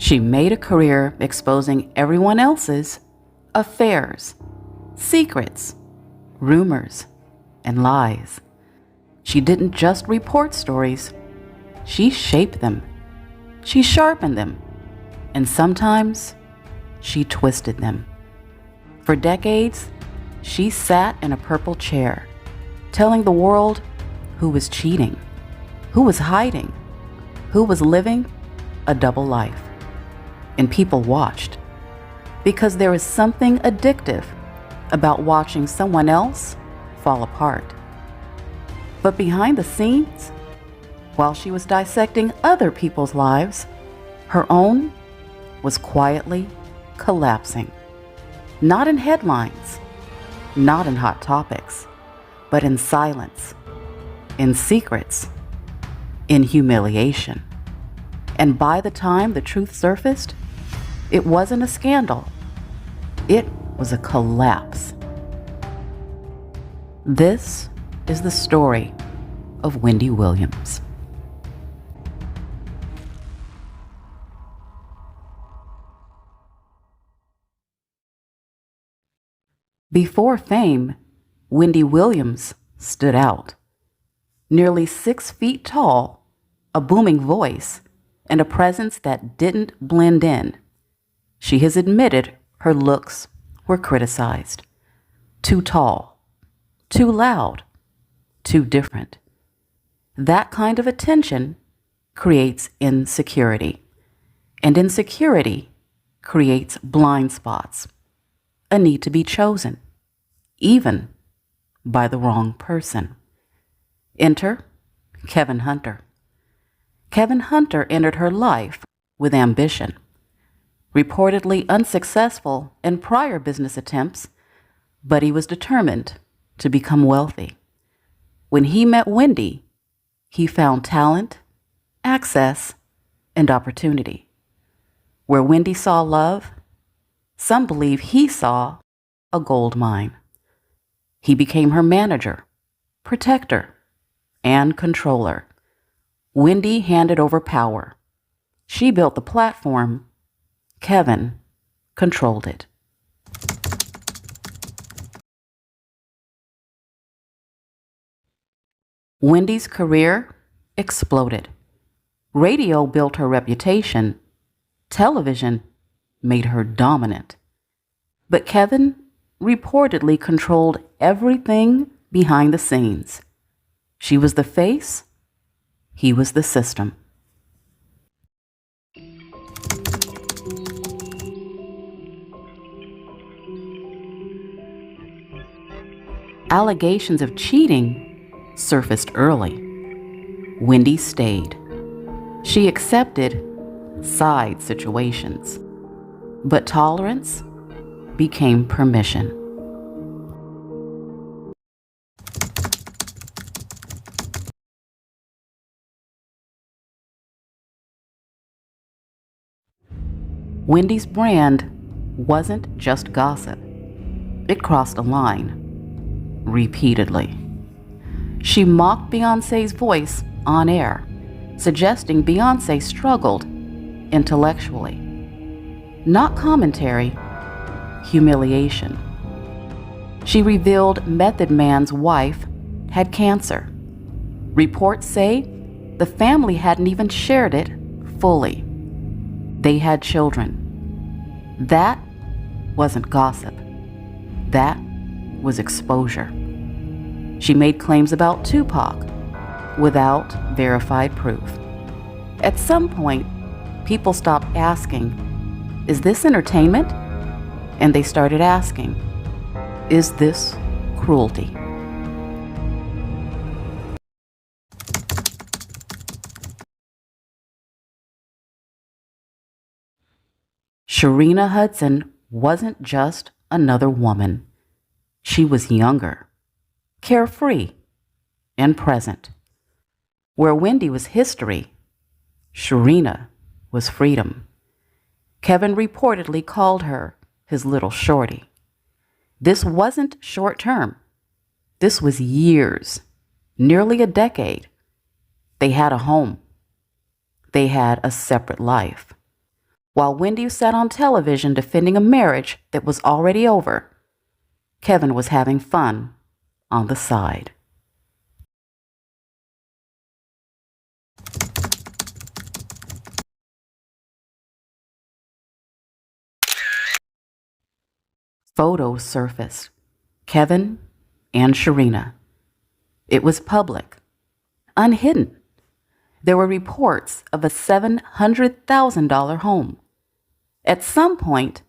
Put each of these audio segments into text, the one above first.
She made a career exposing everyone else's affairs, secrets, rumors, and lies. She didn't just report stories, she shaped them, she sharpened them, and sometimes she twisted them. For decades, she sat in a purple chair, telling the world who was cheating, who was hiding, who was living a double life. And people watched, because there is something addictive about watching someone else fall apart. But behind the scenes, while she was dissecting other people's lives, her own was quietly collapsing. Not in headlines, not in hot topics, but in silence, in secrets, in humiliation. And by the time the truth surfaced, it wasn't a scandal. It was a collapse. This is the story of Wendy Williams. Before fame, Wendy Williams stood out. Nearly 6 feet tall, a booming voice, and a presence that didn't blend in. She has admitted her looks were criticized. Too tall, too loud, too different. That kind of attention creates insecurity, and insecurity creates blind spots, a need to be chosen, even by the wrong person. Enter Kevin Hunter. Kevin Hunter entered her life with ambition. Reportedly unsuccessful in prior business attempts, but he was determined to become wealthy. When he met Wendy, he found talent, access, and opportunity. Where Wendy saw love, some believe he saw a gold mine. He became her manager, protector, and controller. Wendy handed over power. She built the platform. Kevin controlled it. Wendy's career exploded. Radio built her reputation. Television made her dominant. But Kevin reportedly controlled everything behind the scenes. She was the face, he was the system. Allegations of cheating surfaced early. Wendy stayed. She accepted side situations, but tolerance became permission. Wendy's brand wasn't just gossip. It crossed a line. Repeatedly. She mocked Beyoncé's voice on air, suggesting Beyoncé struggled intellectually. Not commentary, humiliation. She revealed Method Man's wife had cancer. Reports say the family hadn't even shared it fully. They had children. That wasn't gossip. That was exposure. She made claims about Tupac without verified proof. At some point, people stopped asking, "Is this entertainment?" And they started asking, "Is this cruelty?" Sharina Hudson wasn't just another woman. She was younger, carefree, and present. Where Wendy was history, Sharina was freedom. Kevin reportedly called her his little shorty. This wasn't short term. This was years, nearly a decade. They had a home. They had a separate life. While Wendy sat on television defending a marriage that was already over, Kevin was having fun on the side. Photos surfaced. Kevin and Sharina. It was public, unhidden. There were reports of a $700,000 home. At some point,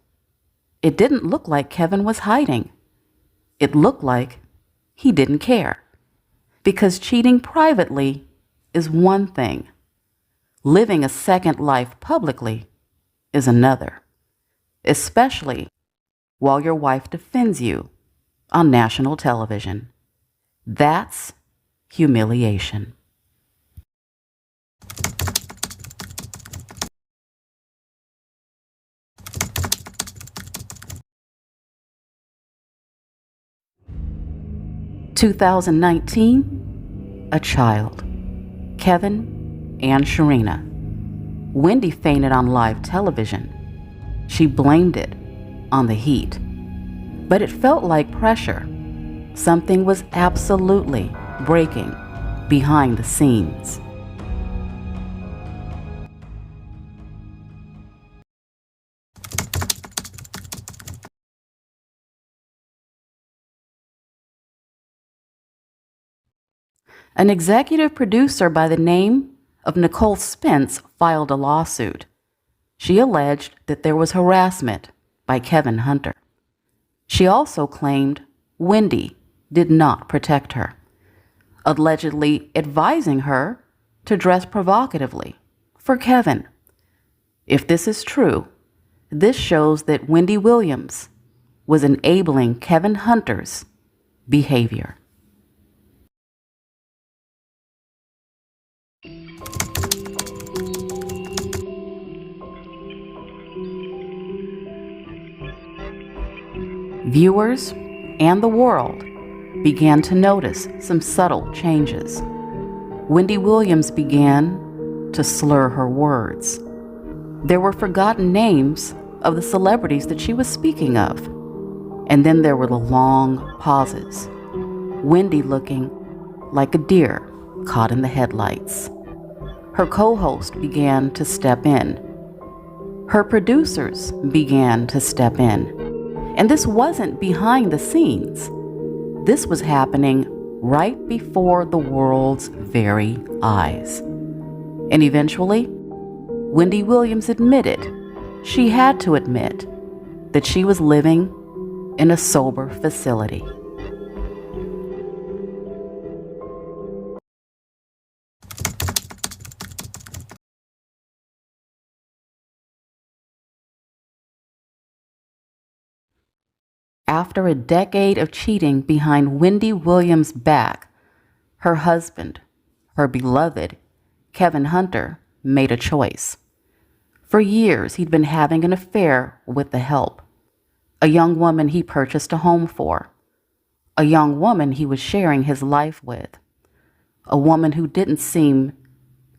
it didn't look like Kevin was hiding. It looked like he didn't care. Because cheating privately is one thing. Living a second life publicly is another, especially while your wife defends you on national television. That's humiliation. (2019) A child. Kevin and Sharina. Wendy fainted on live television. She blamed it on the heat. But it felt like pressure. Something was absolutely breaking behind the scenes. An executive producer by the name of Nicole Spence filed a lawsuit. She alleged that there was harassment by Kevin Hunter. She also claimed Wendy did not protect her, allegedly advising her to dress provocatively for Kevin. If this is true, this shows that Wendy Williams was enabling Kevin Hunter's behavior. Viewers and the world began to notice some subtle changes. Wendy Williams began to slur her words. There were forgotten names of the celebrities that she was speaking of. And then there were the long pauses. Wendy looking like a deer caught in the headlights. Her co-host began to step in. Her producers began to step in. And this wasn't behind the scenes. This was happening right before the world's very eyes. And eventually, Wendy Williams admitted, she had to admit, that she was living in a sober facility. After a decade of cheating behind Wendy Williams' back, her husband, her beloved, Kevin Hunter, made a choice. For years, he'd been having an affair with the help, a young woman he purchased a home for, a young woman he was sharing his life with, a woman who didn't seem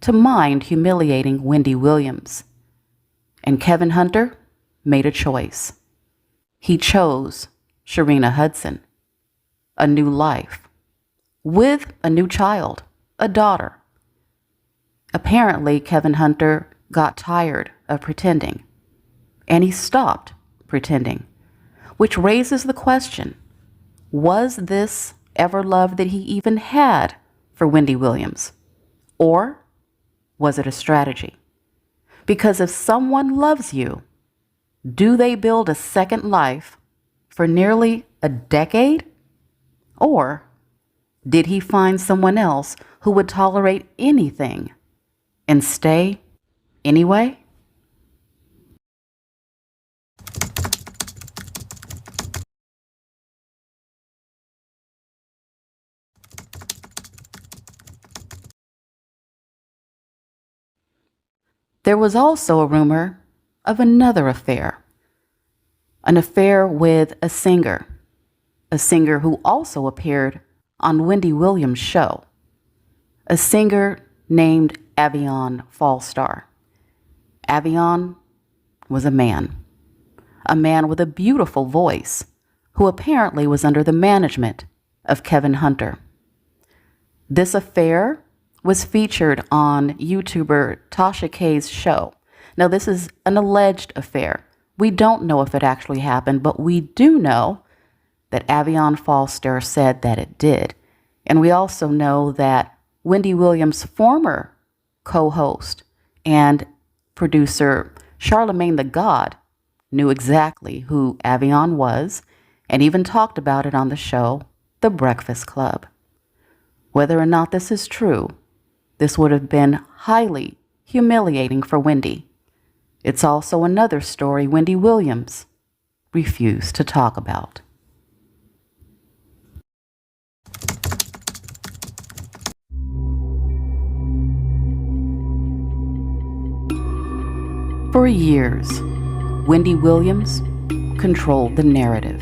to mind humiliating Wendy Williams. And Kevin Hunter made a choice. He chose Sharina Hudson, a new life, with a new child, a daughter. Apparently, Kevin Hunter got tired of pretending, and he stopped pretending, which raises the question, was this ever love that he even had for Wendy Williams? Or was it a strategy? Because if someone loves you, do they build a second life for nearly a decade? Or did he find someone else who would tolerate anything and stay anyway? There was also a rumor of another affair. An affair with a singer who also appeared on Wendy Williams' show, a singer named Avion Fallstar. Avion was a man with a beautiful voice, who apparently was under the management of Kevin Hunter. This affair was featured on YouTuber Tasha K's show. Now, this is an alleged affair. We don't know if it actually happened, but we do know that Avion Foster said that it did. And we also know that Wendy Williams' former co-host and producer Charlemagne the God knew exactly who Avion was and even talked about it on the show The Breakfast Club. Whether or not this is true, this would have been highly humiliating for Wendy. It's also another story Wendy Williams refused to talk about. For years, Wendy Williams controlled the narrative.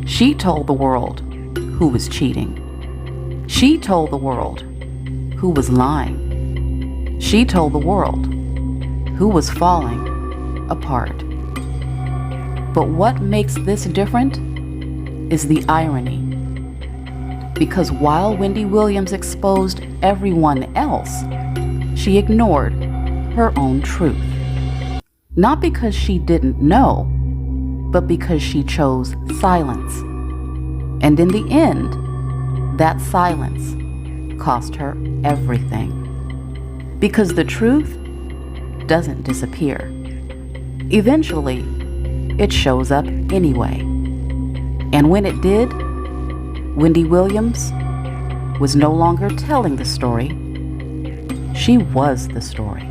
She told the world who was cheating. She told the world who was lying. She told the world who was falling apart. But what makes this different is the irony. Because while Wendy Williams exposed everyone else, she ignored her own truth. Not because she didn't know, but because she chose silence. And in the end, that silence cost her everything. Because the truth doesn't disappear. Eventually, it shows up anyway. And when it did, Wendy Williams was no longer telling the story. She was the story.